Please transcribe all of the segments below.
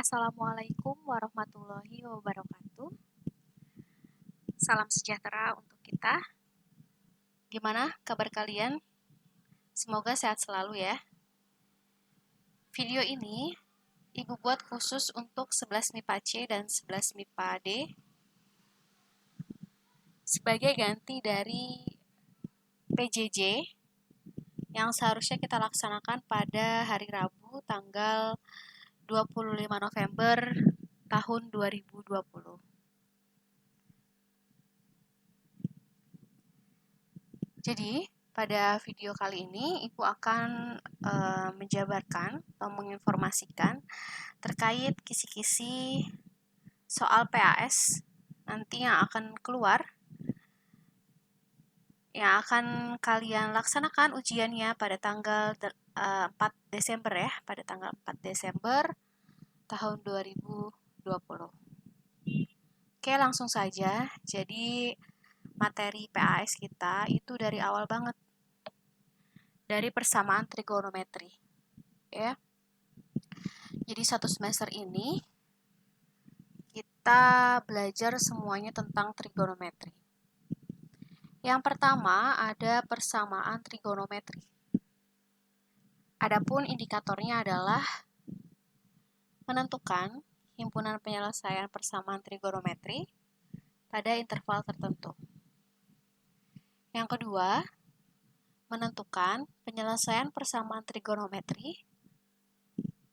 Assalamualaikum warahmatullahi wabarakatuh. Salam sejahtera untuk kita. Gimana kabar kalian? Semoga sehat selalu ya. Video ini Ibu buat khusus untuk 11 MIPA C dan 11 MIPA D sebagai ganti dari PJJ yang seharusnya kita laksanakan pada hari Rabu tanggal 25 November tahun 2020. Jadi, pada video kali ini, Ibu akan menjabarkan atau menginformasikan terkait kisi-kisi soal PAS nanti yang akan keluar, yang akan kalian laksanakan ujiannya pada tanggal 4 Desember ya, pada tanggal 4 Desember tahun 2020. Oke, langsung saja. Jadi, materi PAS kita itu dari awal banget. Dari persamaan trigonometri. Ya. Jadi satu semester ini kita belajar semuanya tentang trigonometri. Yang pertama ada persamaan trigonometri. Adapun indikatornya adalah menentukan himpunan penyelesaian persamaan trigonometri pada interval tertentu. Yang kedua, menentukan penyelesaian persamaan trigonometri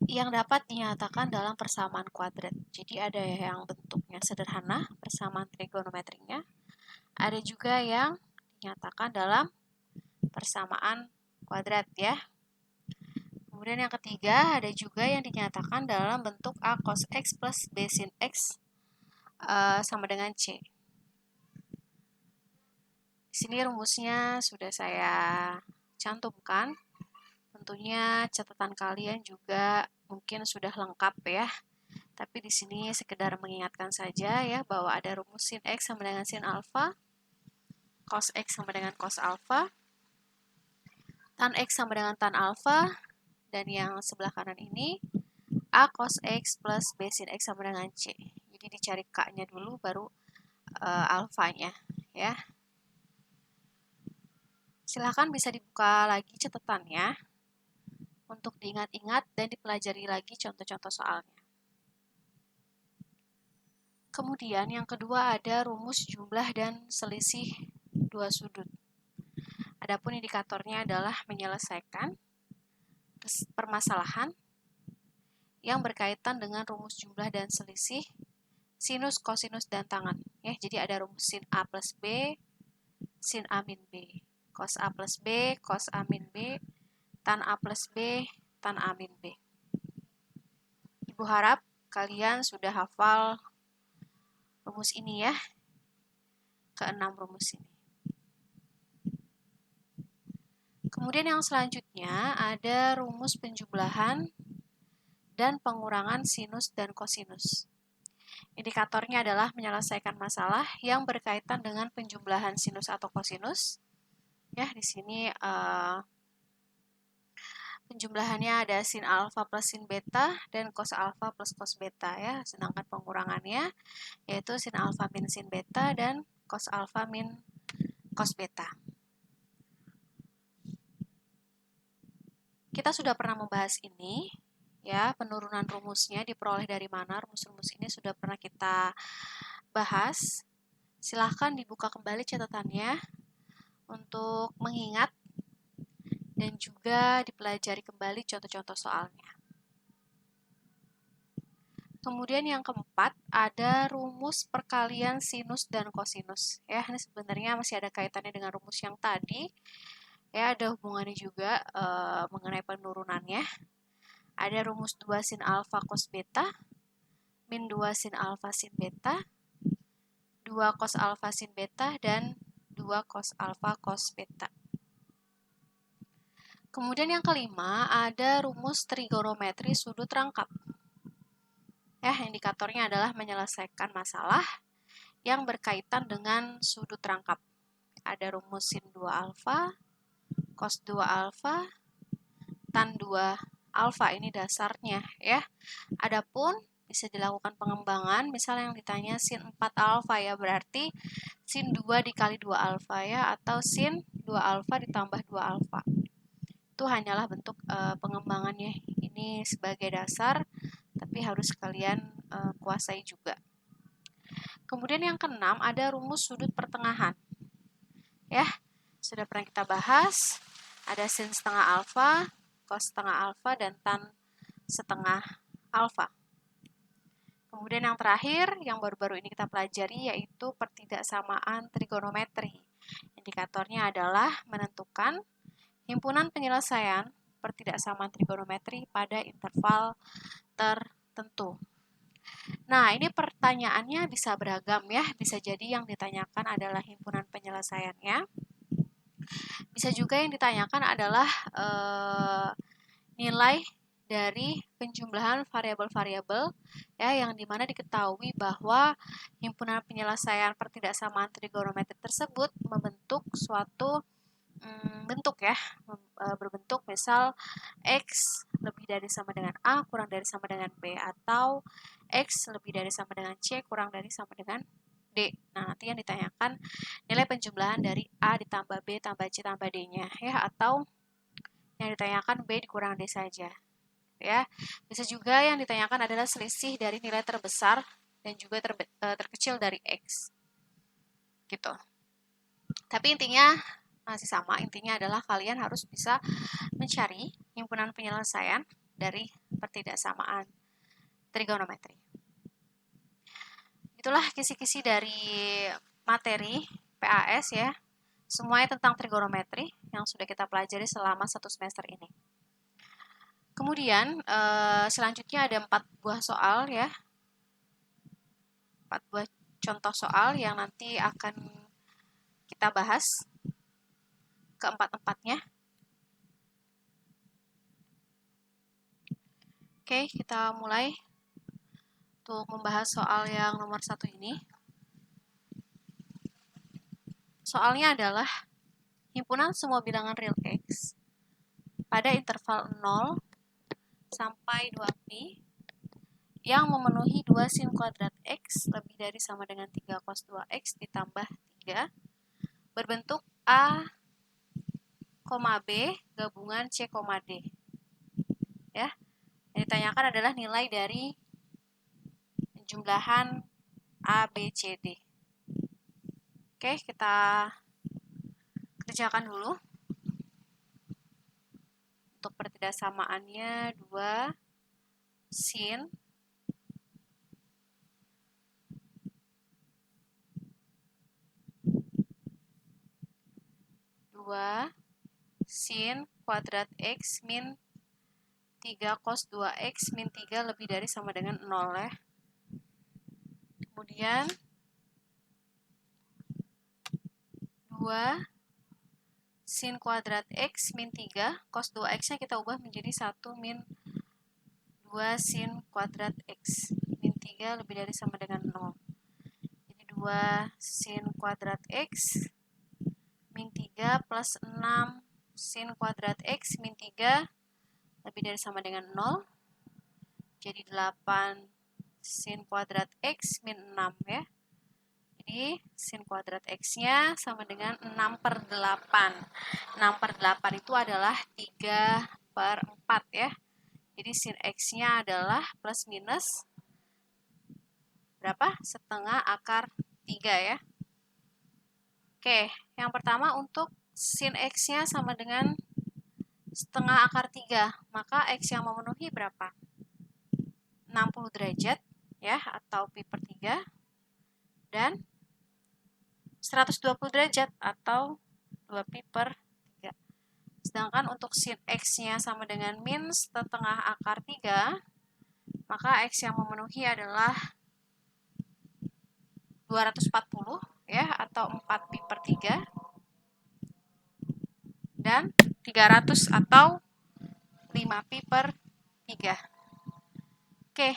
yang dapat dinyatakan dalam persamaan kuadrat. Jadi ada yang bentuknya sederhana, persamaan trigonometrinya. Ada juga yang dinyatakan dalam persamaan kuadrat ya. Kemudian yang ketiga, ada juga yang dinyatakan dalam bentuk A cos X plus B sin X sama dengan C. Di sini rumusnya sudah saya cantumkan. Tentunya catatan kalian juga mungkin sudah lengkap ya. Tapi di sini sekedar mengingatkan saja ya bahwa ada rumus sin X sama dengan sin alfa, cos X sama dengan cos alfa, tan X sama dengan tan alfa, dan yang sebelah kanan ini A cos X plus B sin X sama dengan C. Jadi dicari K-nya dulu baru alfanya ya. Silahkan bisa dibuka lagi catatannya untuk diingat-ingat dan dipelajari lagi contoh-contoh soalnya. Kemudian yang kedua ada rumus jumlah dan selisih dua sudut. Adapun indikatornya adalah menyelesaikan permasalahan yang berkaitan dengan rumus jumlah dan selisih sinus, kosinus, dan tangen. Ya, jadi ada rumus sin A plus B, sin A min B, cos A plus B, cos A min B, tan A plus B, tan A min B. Ibu harap kalian sudah hafal rumus ini ya, keenam rumus ini. Kemudian yang selanjutnya ada rumus penjumlahan dan pengurangan sinus dan kosinus. Indikatornya adalah menyelesaikan masalah yang berkaitan dengan penjumlahan sinus atau kosinus. Ya, di sini penjumlahannya ada sin alfa plus sin beta dan cos alfa plus cos beta ya. Sedangkan pengurangannya yaitu sin alfa min sin beta dan cos alfa min cos beta. Kita sudah pernah membahas ini ya, penurunan rumusnya diperoleh dari mana? Rumus-rumus ini sudah pernah kita bahas. Silahkan dibuka kembali catatannya untuk mengingat dan juga dipelajari kembali contoh-contoh soalnya. Kemudian yang keempat, ada rumus perkalian sinus dan kosinus. Ya, ini sebenarnya masih ada kaitannya dengan rumus yang tadi. Ya, ada hubungannya juga mengenai penurunannya. Ada rumus 2 sin alfa cos beta, min 2 sin alfa sin beta, 2 cos alfa sin beta, dan 2 cos alfa cos beta. Kemudian yang kelima, ada rumus trigonometri sudut rangkap. Ya, indikatornya adalah menyelesaikan masalah yang berkaitan dengan sudut rangkap. Ada rumus sin 2 alfa, cos 2 alfa, tan 2 alfa, ini dasarnya ya. Adapun bisa dilakukan pengembangan. Misalnya yang ditanya sin 4 alfa ya, berarti sin 2 dikali 2 alfa ya, atau sin 2 alfa ditambah 2 alfa. Itu hanyalah bentuk pengembangannya. Ini sebagai dasar, tapi harus kalian kuasai juga. Kemudian yang keenam ada rumus sudut pertengahan. Ya, sudah pernah kita bahas. Ada sin setengah alfa, cos setengah alfa, dan tan setengah alfa. Kemudian yang terakhir, yang baru-baru ini kita pelajari, yaitu pertidaksamaan trigonometri. Indikatornya adalah menentukan himpunan penyelesaian pertidaksamaan trigonometri pada interval tertentu. Nah, ini pertanyaannya bisa beragam ya. Bisa jadi yang ditanyakan adalah himpunan penyelesaiannya. Bisa juga yang ditanyakan adalah nilai dari penjumlahan variabel-variabel ya, yang dimana diketahui bahwa himpunan penyelesaian pertidaksamaan trigonometri tersebut membentuk suatu bentuk ya, berbentuk misal X lebih dari sama dengan A kurang dari sama dengan B, atau X lebih dari sama dengan C kurang dari sama dengan D. Nah, nanti yang ditanyakan nilai penjumlahan dari A ditambah B tambah C tambah D-nya ya, atau yang ditanyakan B dikurang D saja. Ya, bisa juga yang ditanyakan adalah selisih dari nilai terbesar dan juga terkecil dari X. Gitu. Tapi intinya masih sama, intinya adalah kalian harus bisa mencari himpunan penyelesaian dari pertidaksamaan trigonometri. Itulah kisi-kisi dari materi PAS ya, semuanya tentang trigonometri yang sudah kita pelajari selama 1 semester ini. Kemudian selanjutnya ada 4 buah soal ya, 4 buah contoh soal yang nanti akan kita bahas keempat-empatnya. Oke, kita mulai untuk membahas soal yang nomor 1 ini. Soalnya adalah himpunan semua bilangan real X pada interval 0 sampai 2pi yang memenuhi 2 sin kuadrat X lebih dari sama dengan 3 cos 2X ditambah 3 berbentuk A, B gabungan C, D. Ya. Yang ditanyakan adalah nilai dari penjumlahan A, B, C, D. Oke, kita kerjakan dulu. Untuk pertidaksamaannya 2 sin 2 sin kuadrat X min 3 cos 2X min 3 lebih dari sama dengan 0 ya. Kemudian 2 sin kuadrat X min 3 cos 2X-nya kita ubah menjadi 1 min 2 sin kuadrat X min 3 lebih dari sama dengan 0. Jadi 2 sin kuadrat X min 3 plus 6 sin kuadrat X min 3 lebih dari sama dengan 0. Jadi 8 sin kuadrat X min 6 ya. Jadi sin kuadrat X-nya sama dengan 6/8. 6/8 itu adalah 3/4 ya. Jadi sin X-nya adalah plus minus berapa? Setengah akar 3 ya. Oke, yang pertama untuk sin X-nya sama dengan setengah akar 3. Maka X yang memenuhi berapa? 60 derajat ya, atau pi per 3. Dan 120 derajat atau 2pi per 3. Sedangkan untuk sin X-nya sama dengan min setengah akar 3, maka X yang memenuhi adalah 240 ya, atau 4pi per 3. Dan 300 atau 5pi per 3. Oke.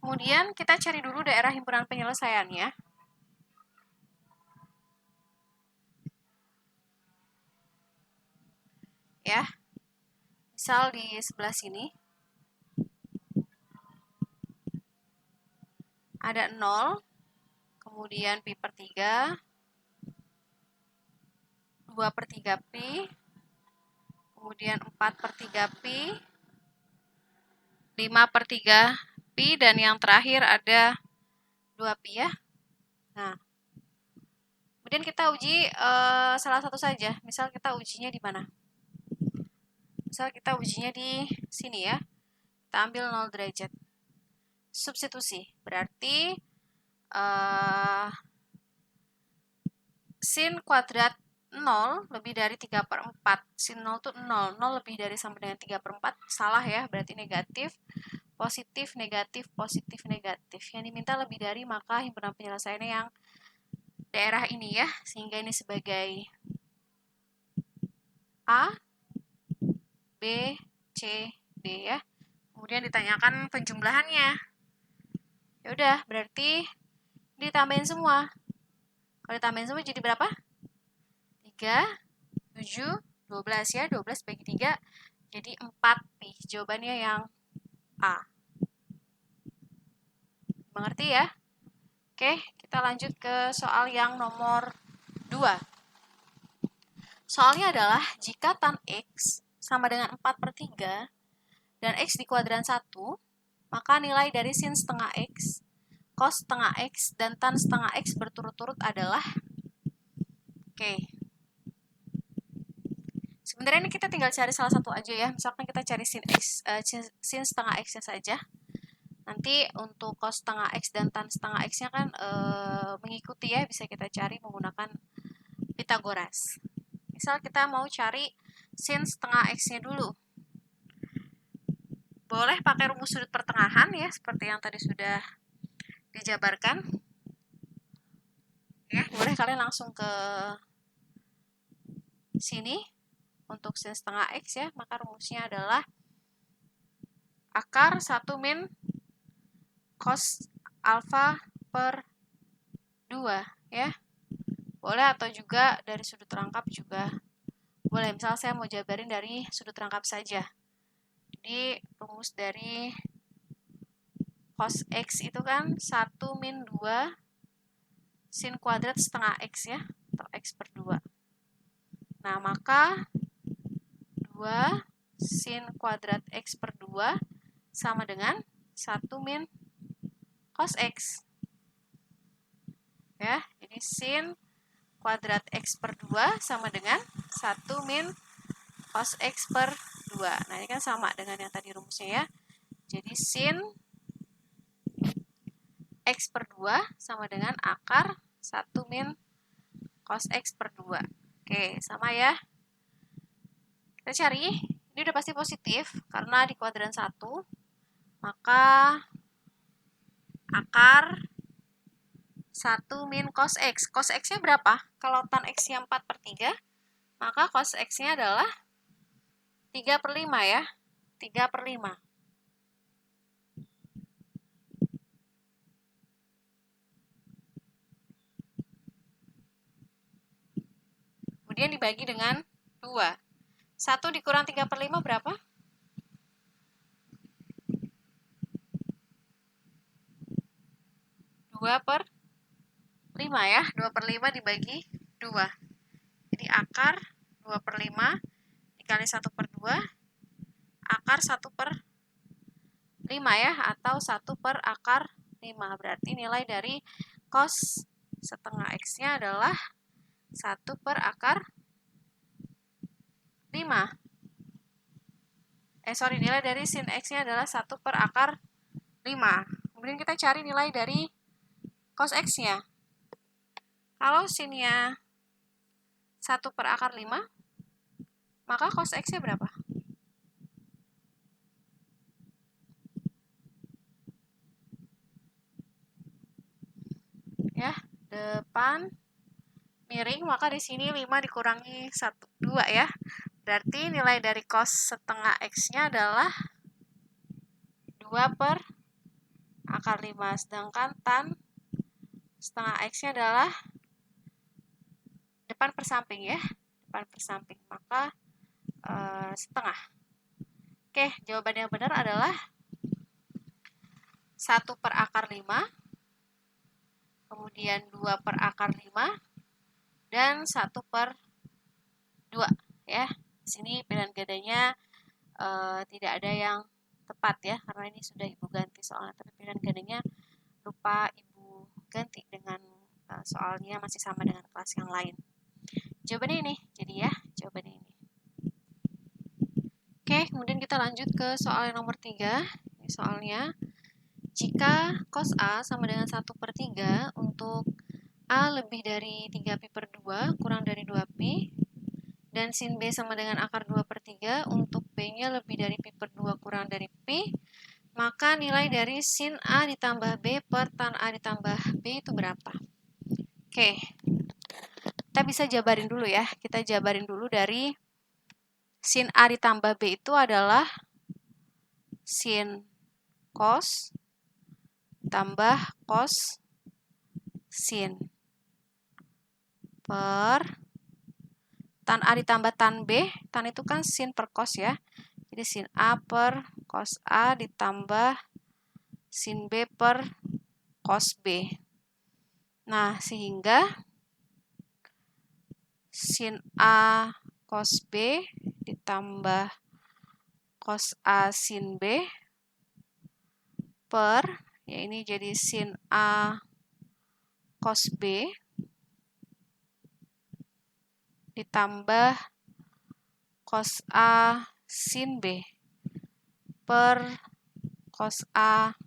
Kemudian kita cari dulu daerah himpunan penyelesaiannya. Ya. Misal di sebelah sini. ada 0, kemudian pi per 3, 2 per 3 pi, kemudian 4 per 3 pi, 5 per 3 pi, dan yang terakhir ada 2 pi ya. Nah, kemudian kita uji salah satu saja. Misal kita ujinya di mana? Misal kita ujinya di sini ya. Kita ambil 0 derajat. Substitusi. Berarti sin kuadrat 0 lebih dari 3 per 4. Sin 0 itu 0. 0 lebih dari sama dengan 3 per 4. Salah ya, berarti negatif. Positif, negatif, positif, negatif. Yang diminta lebih dari, maka himpunan penyelesaiannya yang daerah ini ya. Sehingga ini sebagai A, B, C, D ya. Kemudian ditanyakan penjumlahannya. Ya udah, berarti ditambahin semua. Kalau ditambahin semua jadi berapa? 3, 7, 12 ya. 12 bagi 3 jadi 4 pi. Jawabannya yang A. Mengerti ya? Oke, kita lanjut ke soal yang nomor 2. Soalnya adalah jika tan X sama dengan 4 per 3 dan X di kuadran 1, maka nilai dari sin setengah X, cos setengah X, dan tan setengah X berturut-turut adalah. Oke. Sebenarnya ini kita tinggal cari salah satu aja ya. Misalkan kita cari sin X, sin setengah X-nya saja. Nanti untuk cos setengah X dan tan setengah X-nya kan mengikuti ya. Bisa kita cari menggunakan Pythagoras. Misal kita mau cari sin setengah X-nya dulu. Boleh pakai rumus sudut pertengahan ya, seperti yang tadi sudah dijabarkan. Ya, boleh kalian langsung ke sini untuk sin setengah X ya, maka rumusnya adalah akar 1 min cos alfa per 2 ya. Boleh atau juga dari sudut rangkap juga boleh. Misal saya mau jabarin dari sudut rangkap saja. Jadi rumus dari cos X itu kan 1 min 2 sin kuadrat setengah X ya, atau X per 2. Nah, maka 2 sin kuadrat X per 2 sama dengan 1 min cos X. Ya, jadi sin kuadrat X per 2 sama dengan 1 min cos X per 2. Nah, ini kan sama dengan yang tadi rumusnya ya. Jadi sin X per 2 sama dengan akar 1 min cos X per 2. Oke, sama ya. Kita cari, ini udah pasti positif, karena di kuadran 1, maka akar 1 min cos X. Cos X-nya berapa? Kalau tan X-nya 4 per 3, maka cos X-nya adalah 3 per 5 ya. 3 per 5. Kemudian dibagi dengan 2. 1 dikurang 3 per 5 berapa? 2 per 5 ya. 2 per 5 dibagi 2. Jadi akar 2 per 5 dikali 1 per 2, akar 1 per 5 ya, atau 1 per akar 5. Berarti nilai dari cos setengah X-nya adalah 1 per akar 5. Nilai dari sin X-nya adalah 1 per akar 5. Kemudian kita cari nilai dari cos X-nya. Kalau sinnya 1 per akar 5, maka cos X-nya berapa? Ya, depan miring, maka di sini 5 dikurangi 1, 2 ya. Berarti nilai dari cos setengah X-nya adalah 2 per akar 5. Sedangkan tan setengah X-nya adalah depan per samping ya. Depan per samping. Maka setengah. Oke, jawaban yang benar adalah 1 per akar 5 kemudian 2 per akar 5, dan 1 per 2. Ya, di sini pilihan gandanya tidak ada yang tepat ya, karena ini sudah Ibu ganti soalnya, tapi pilihan gandanya lupa Ibu ganti dengan soalnya masih sama dengan kelas yang lain. Jawabannya ini, jadi ya, jawabannya ini. Oke, kemudian kita lanjut ke soal yang nomor 3. Ini soalnya, jika cos A sama dengan 1 per 3 untuk A lebih dari 3pi per 2 kurang dari 2pi, dan sin B sama dengan akar 2 per 3 untuk B-nya lebih dari pi per 2 kurang dari pi, maka nilai dari sin A ditambah B per tan A ditambah B itu berapa? Oke, kita bisa jabarin dulu ya. Kita jabarin dulu dari sin A ditambah B itu adalah sin cos tambah cos sin per tan A ditambah tan B. Tan itu kan sin per cos ya. Jadi sin A per cos A ditambah sin B per cos B. Nah, sehingga sin A cos B ditambah cos A sin B per, ya ini jadi sin A cos B ditambah cos A sin B per cos A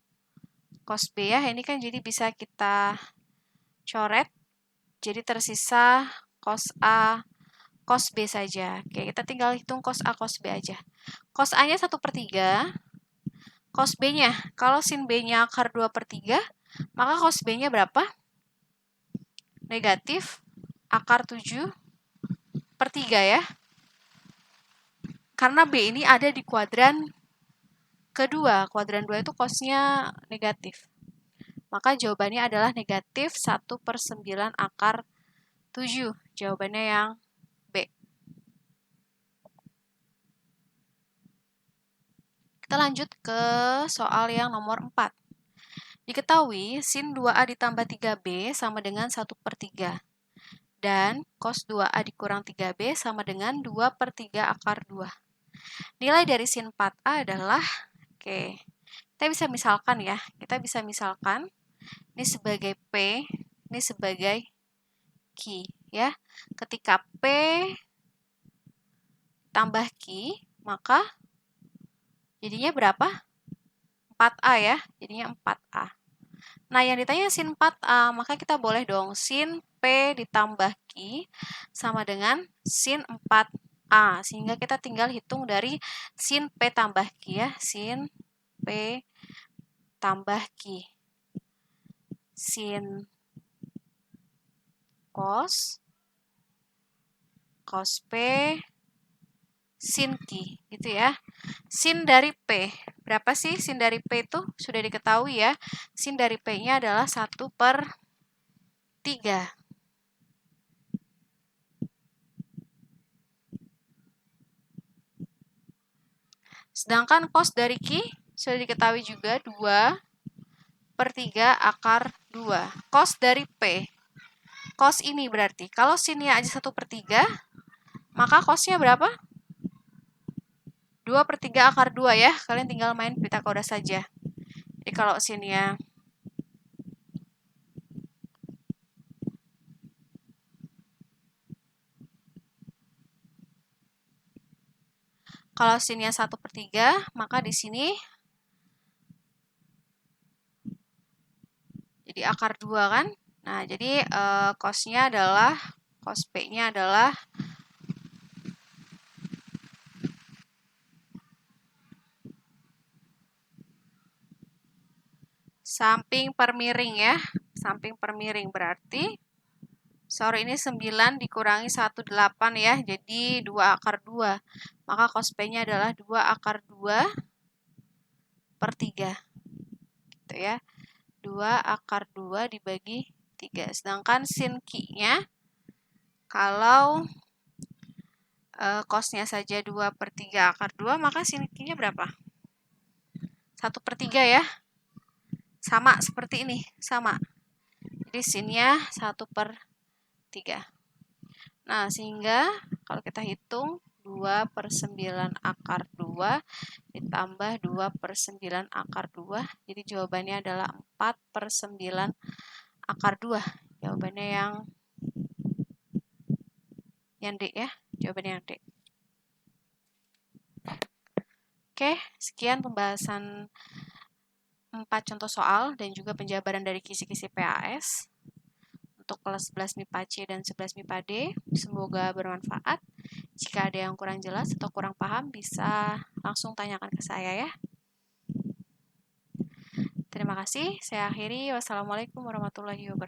cos B ya. Ini kan jadi bisa kita coret, jadi tersisa cos A cos B saja. Oke, kita tinggal hitung cos A cos B aja. Cos A-nya 1 per 3, cos B-nya, kalau sin B-nya akar 2 per 3, maka cos B-nya berapa? Negatif akar 7 per 3 ya. Karena B ini ada di kuadran kedua. Kuadran 2 itu cosnya negatif. Maka jawabannya adalah negatif 1 per 9 akar 7. Jawabannya yang B. Kita lanjut ke soal yang nomor 4. Diketahui sin 2A ditambah 3B sama dengan 1 per 3. Dan cos 2A dikurang 3B sama dengan 2 per 3 akar 2. Nilai dari sin 4A adalah, oke, kita bisa misalkan ya. Kita bisa misalkan, ini sebagai P, ini sebagai Q. Ya. Ketika P tambah Q, maka jadinya berapa? 4A ya, jadinya 4A. Nah, yang ditanya sin 4A, maka kita boleh dong sin P ditambah Q sama dengan sin 4A. Sehingga kita tinggal hitung dari sin P tambah Q ya, sin P tambah Q. Sin cos P sin Q, gitu ya. Sin dari P, berapa sih sin dari P itu? Sudah diketahui ya. Sin dari P-nya adalah 1 per 3. Sedangkan cos dari Q sudah diketahui juga 2 per 3 akar 2. Cos dari P, cos ini berarti, kalau sinnya aja 1 per 3, maka cosnya berapa? 2 per 3 akar 2 ya. Kalian tinggal main Pitagoras saja. Jadi kalau sinnya sinnya 1 per 3, maka di sini jadi akar 2 kan. Nah, jadi cosnya adalah, cos P-nya adalah samping per miring ya. Samping per miring berarti, sorry ini 9 dikurangi 18 ya. Jadi 2 akar 2. Maka cos P-nya adalah 2 akar 2 per 3. Gitu ya. 2 akar 2 dibagi 3. Sedangkan sin Q-nya, kalau cosnya saja 2 per 3 akar 2, maka sin Q-nya berapa? 1 per 3 ya. Sama seperti ini, sama. Jadi sinnya 1/3. Nah, sehingga kalau kita hitung 2/9 akar 2 ditambah 2/9 akar 2. Jadi jawabannya adalah 4/9 akar 2. Jawabannya yang D ya. Jawabannya yang D. Oke, sekian pembahasan 4 contoh soal dan juga penjabaran dari kisi-kisi PAS untuk kelas 11 MIPA C dan 11 MIPA D. Semoga bermanfaat. Jika ada yang kurang jelas atau kurang paham, bisa langsung tanyakan ke saya ya. Terima kasih. Saya akhiri. Wassalamualaikum warahmatullahi wabarakatuh.